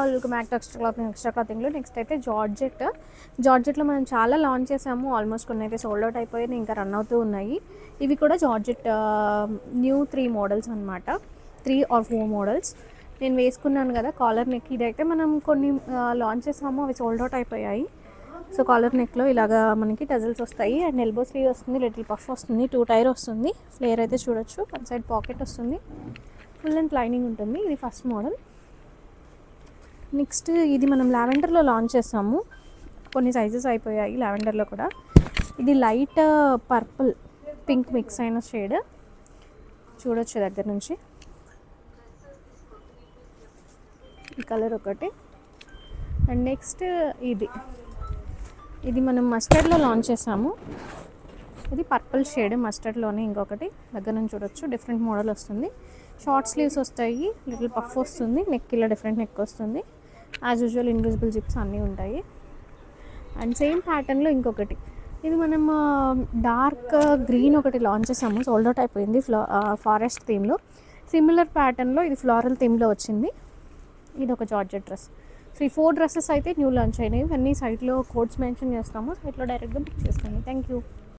Overall mat extra క్లాతింగ్లో next అయితే జార్జెట్లో మనం చాలా లాంచ్ చేసాము. ఆల్మోస్ట్ కొన్ని అయితే సోల్డ్ అవుట్ అయిపోయి ఇంకా రన్ అవుతూ ఉన్నాయి. ఇవి కూడా జార్జెట్ న్యూ 3 మోడల్స్ అనమాట, 3 or 4 మోడల్స్ నేను వేసుకున్నాను కదా. కాలర్ నెక్ ఇదైతే మనం కొన్ని లాంచ్ చేసాము, అవి సోల్డ్ అవుట్ అయిపోయాయి. సో కాలర్ నెక్లో ఇలాగా మనకి టజల్స్ వస్తాయి అండ్ ఎల్బో స్లీవ్ వస్తుంది, లిటిల్ పఫ్ వస్తుంది, 2 టైర్ వస్తుంది. ఫ్లేర్ అయితే చూడొచ్చు, వన్ సైడ్ పాకెట్ వస్తుంది, ఫుల్ అండ్ లైనింగ్ ఉంటుంది. ఇది ఫస్ట్ మోడల్. నెక్స్ట్ ఇది మనం లావెండర్లో లాంచ్ చేసాము, కొన్ని సైజెస్ అయిపోయాయి లావెండర్లో కూడా. ఇది లైట్ పర్పుల్ పింక్ మిక్స్ అయిన షేడ్, చూడొచ్చు దగ్గర నుంచి. ఈ కలర్ ఒకటి. అండ్ నెక్స్ట్ ఇది మనం మస్టర్డ్లో లాంచ్ చేసాము. ఇది పర్పుల్ షేడ్ మస్టర్డ్లోనే ఇంకొకటి దగ్గర నుంచి చూడొచ్చు. డిఫరెంట్ మోడల్ వస్తుంది, షార్ట్ స్లీవ్స్ వస్తాయి, లిటిల్ పఫ్ వస్తుంది, నెక్ ఇలా డిఫరెంట్ నెక్ వస్తుంది. యాజ్ యూజువల్ ఇన్విజిబుల్ జిప్స్ అన్నీ ఉంటాయి. అండ్ సేమ్ ప్యాటర్న్లో ఇంకొకటి, ఇది మనం డార్క్ గ్రీన్ ఒకటి లాంచ్ చేసాము, సోల్డ్ అవుట్ అయిపోయింది. ఫారెస్ట్ థీమ్లో సిమిలర్ ప్యాటర్న్లో ఇది ఫ్లోరల్ థీమ్లో వచ్చింది. ఇది ఒక జార్జెట్ డ్రెస్. సో ఈ 4 డ్రెస్సెస్ అయితే న్యూ లాంచ్ అయినాయి. ఇవన్నీ సైట్లో కోడ్స్ మెన్షన్ చేస్తాము, సైట్లో డైరెక్ట్గా బుక్ చేసుకోండి. Thank you.